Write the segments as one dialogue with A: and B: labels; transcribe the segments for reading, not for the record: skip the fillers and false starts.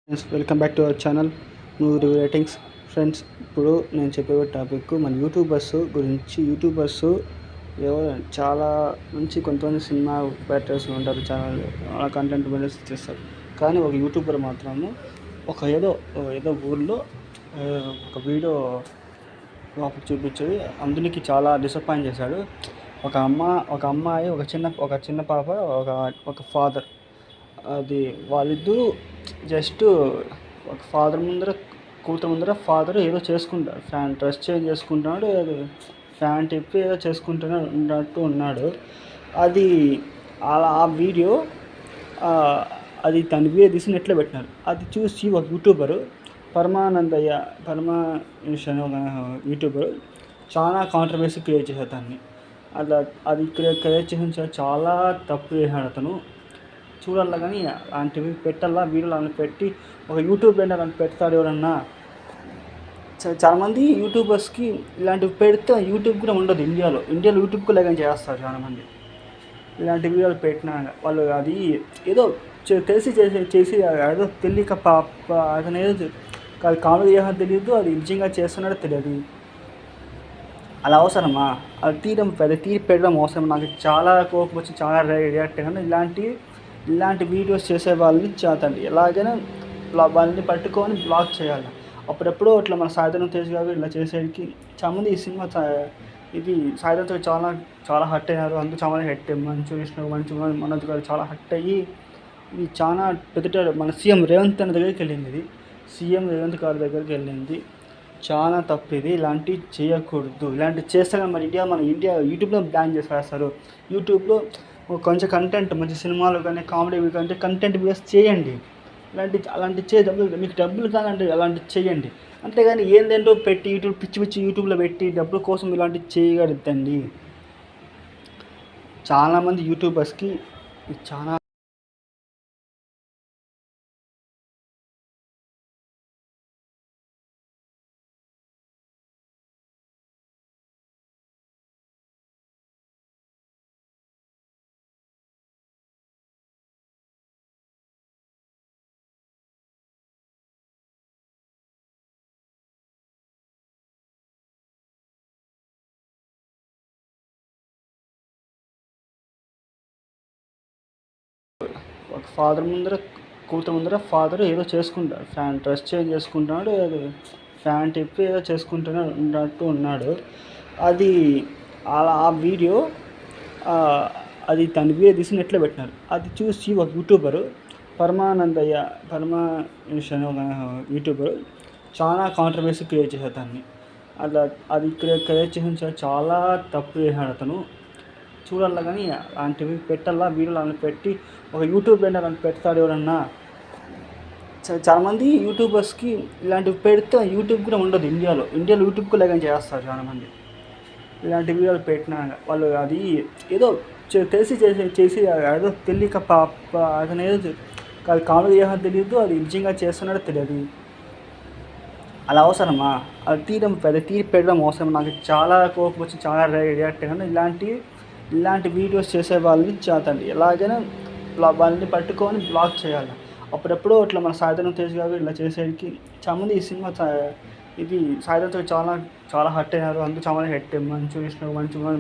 A: Welcome back to our channel movie review ratings. Friends, ఇప్పుడు నేను చెప్పే టాపిక్ మన యూట్యూబర్స్ గురించి. యూట్యూబర్స్ చాలా మంచి కొంతమంది సినిమా క్రియేటర్స్ ఉంటారు, ఛానల్ కంటెంట్ వీడియోస్ చేస్తారు. కానీ ఒక యూట్యూబర్ మాత్రము ఏదో ఊర్లో ఒక వీడియో చూపించేది అందులోకి చాలా డిసప్పాయింట్ చేశాడు. ఒక అమ్మాయి, ఒక చిన్న పాప, ఒక ఫాదర్. అది వాళ్ళిద్దరూ జస్ట్ ఒక కూతురు ముందర ఫాదర్ ఏదో చేసుకుంటాడు, డ్రెస్ చేంజ్ చేసుకుంటున్నాడు, అది ఫ్యాన్ తిప్పి ఏదో చేసుకుంటున్నట్టు ఉన్నాడు. అది ఆ వీడియో అది తన వీడియో తీసి నెట్లో పెట్టినారు. అది చూసి ఒక యూట్యూబరు పరమానిష్ అనే ఒక యూట్యూబరు చాలా కాంట్రవర్సీ క్రియేట్ చేశాడు దాన్ని. అది క్రియేట్ చేసిన చాలా తప్పు చేశాడు అతను. చూడాలి కానీ అలాంటివి పెట్టాలా, వీడియోలు అలాంటి పెట్టి ఒక యూట్యూబ్ అలాంటి పెడతాడు ఎవరన్నా. చాలామంది యూట్యూబర్స్కి ఇలాంటివి పెడితే యూట్యూబ్ కూడా ఉండదు. ఇండియాలో యూట్యూబ్ కూడా లేదని చేస్తారు చాలామంది. ఇలాంటి వీడియోలు పెట్టినా వాళ్ళు అది ఏదో తెలిసి చేసి ఏదో తెలియక అతను ఏదో కామెడీ చేయాలో తెలియదు, అది నిజంగా చేస్తున్నాడో తెలియదు. అలా అవసరమా? అది తీరి పెట్టడం అవసరం. నాకు చాలా కోపం వచ్చి చాలా రియాక్ట్ అయ్యాను. ఇలాంటి వీడియోస్ చేసే వాళ్ళని చేతండి ఎలాగైనా వాళ్ళని పట్టుకొని బ్లాక్ చేయాలి. అప్పుడెప్పుడో ఇట్లా మన సాయిధరం తేజ్ గారు ఇలా చేసేకి చాలామంది ఈ సినిమా ఇది సాయిధరం తేజ్ చాలా చాలా హర్ట్ అయ్యారు. అందుకు చాలా హర్ట్ మంచు విష్ణు మనోజ్ గారు చాలా హర్ట్ అయ్యి ఇది చాలా పెద్ద మన సీఎం రేవంత్ అన్న దగ్గరికి వెళ్ళింది. ఇది సీఎం రేవంత్ గారి దగ్గరికి వెళ్ళింది. చాలా తప్పు ఇది. ఇలాంటివి చేయకూడదు. ఇలాంటివి చేస్తే మరి మన ఇండియా యూట్యూబ్లో బ్యాన్ చేసేస్తారు. యూట్యూబ్లో కొంచెం కంటెంట్ మంచి సినిమాలు కానీ కామెడీ కానీ కంటెంట్ వీడియోస్ చేయండి. అలాంటి మీకు డబ్బులు కాదండి, అలాంటివి చేయండి. అంతేగాని ఏంటంటో పెట్టి పిచ్చి యూట్యూబ్లో పెట్టి డబ్బుల కోసం ఇలాంటివి చేయగలుగుతండి. చాలామంది యూట్యూబర్స్కి చాలా ఒక కూతురు ముందర ఫాదర్ ఏదో చేసుకుంటాడు, డ్రెస్ చేంజ్ చేసుకుంటున్నాడు, అది ఫ్యాన్ తిప్పి ఏదో చేసుకుంటున్నట్టు ఉన్నాడు. అది ఆ వీడియో అది తన వీడియో తీసి నెట్లో పెట్టినారు. అది చూసి ఒక యూట్యూబరు పరమానిష్ అనే ఒక యూట్యూబరు చాలా కాంట్రవర్సీ క్రియేట్ చేశాడు దాన్ని. అది క్రియేట్ చేసిన చాలా తప్పు చేశాడు అతను. చూడాలి కానీ అలాంటివి పెట్టాలా, వీడియోలు అలాంటి పెట్టి ఒక యూట్యూబ్ అలాంటి పెడతాడు ఎవరన్నా. చాలామంది యూట్యూబర్స్కి ఇలాంటివి పెడితే యూట్యూబ్ కూడా ఉండదు. ఇండియాలో యూట్యూబ్ కూడా లేదని చేస్తారు చాలామంది. ఇలాంటి వీడియోలు పెట్టినా వాళ్ళు అది ఏదో తెలిసి చేసి ఏదో తెలియక అతను ఏదో కామెడీ చేయాలో తెలియదు, అది నిజంగా చేస్తున్నాడో తెలియదు. అలా అవసరమా? అది తీరి పెట్టడం అవసరం. నాకు చాలా కోపం వచ్చి చాలా రియాక్ట్ అయ్యాను. ఇలాంటి వీడియోస్ చేసే వాళ్ళని చేతండి ఎలాగైనా వాళ్ళని పట్టుకొని బ్లాక్ చేయాలి. అప్పుడెప్పుడో ఇట్లా మన సాయిధరం తేజ్ గారు ఇలా చేసేకి చాలామంది ఈ సినిమా ఇది సాయిధరం తేజ్ చాలా చాలా హర్ట్ అయ్యారు. అందుకు చాలా హర్ట్ మంచు విష్ణు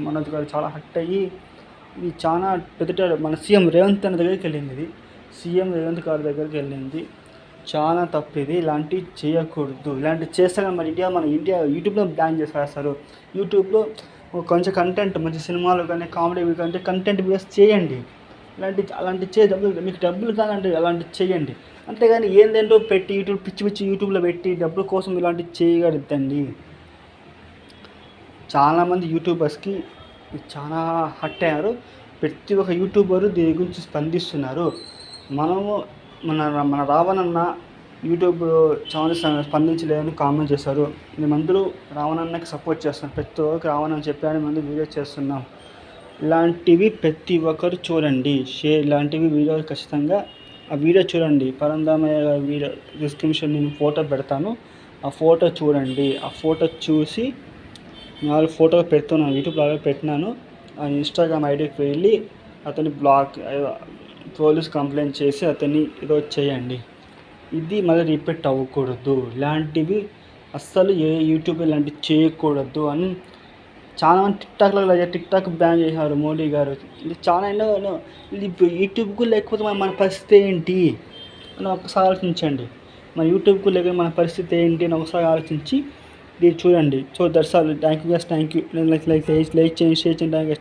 A: మనోజ్ గారు చాలా హర్ట్ అయ్యి ఇది చాలా పెద్ద మన సీఎం రేవంత్ అన్న దగ్గరికి వెళ్ళింది. ఇది సీఎం రేవంత్ గారి దగ్గరికి వెళ్ళింది. చాలా తప్పు ఇది. ఇలాంటివి చేయకూడదు. ఇలాంటివి చేస్తే మరి మన ఇండియా యూట్యూబ్లో బ్యాన్ చేసేస్తారు. యూట్యూబ్లో కొంచెం కంటెంట్ మంచి సినిమాలు కానీ కామెడీ కానీ కంటెంట్ వీడియోస్ చేయండి. అలాంటివి మీకు డబ్బులు కాదండి, అలాంటివి చేయండి. అంతేగాని ఏంటంటో పెట్టి పిచ్చి యూట్యూబ్లో పెట్టి డబ్బుల కోసం ఇలాంటివి చేయగలుగుతండి. చాలామంది యూట్యూబర్స్కి చాలా హర్ట్ అయ్యారు. ప్రతి ఒక్క యూట్యూబరు దీని గురించి స్పందిస్తున్నారు. మన రావణన్న యూట్యూబ్ చాలా స్పందించలేదని కామెంట్ చేశారు. మేమందరూ రావణన్నకి సపోర్ట్ చేస్తున్నాం. ప్రతి ఒక్కరికి రావణని చెప్పాను, మేము వీడియో చేస్తున్నాం. ఇలాంటివి ప్రతి ఒక్కరు చూడండి. ఇలాంటివి వీడియోలు ఖచ్చితంగా ఆ వీడియో చూడండి. పరంధామయ్య గారి వీడియో డిస్క్రిప్షన్ నేను ఫోటో పెడతాను, ఆ ఫోటో చూడండి. ఆ ఫోటో చూసి 4 ఫోటోలు పెడుతున్నాను, యూట్యూబ్లో పెట్టినాను. ఆ ఇన్స్టాగ్రామ్ ఐడికి వెళ్ళి అతని పోలీస్ కంప్లైంట్ చేసి అతన్ని ఏదో చేయండి. ఇది మళ్ళీ రిపీట్ అవ్వకూడదు. ఇలాంటివి అస్సలు ఏ యూట్యూబ్ ఇలాంటివి చేయకూడదు అని చాలామంది టిక్టాక్ బ్యాన్ చేశారు మోడీ గారు. ఇది చాలా ఎన్నో ఇప్పుడు యూట్యూబ్కు లేకపోతే మన పరిస్థితి ఏంటి అని ఒకసారి ఆలోచించండి. మన యూట్యూబ్కు లేక మన పరిస్థితి ఏంటి అని ఒకసారి ఆలోచించి ఇది చూడండి. So that's all. Thank you. నేను లైక్ చేయండి, షేర్ చేయండి. Thank you.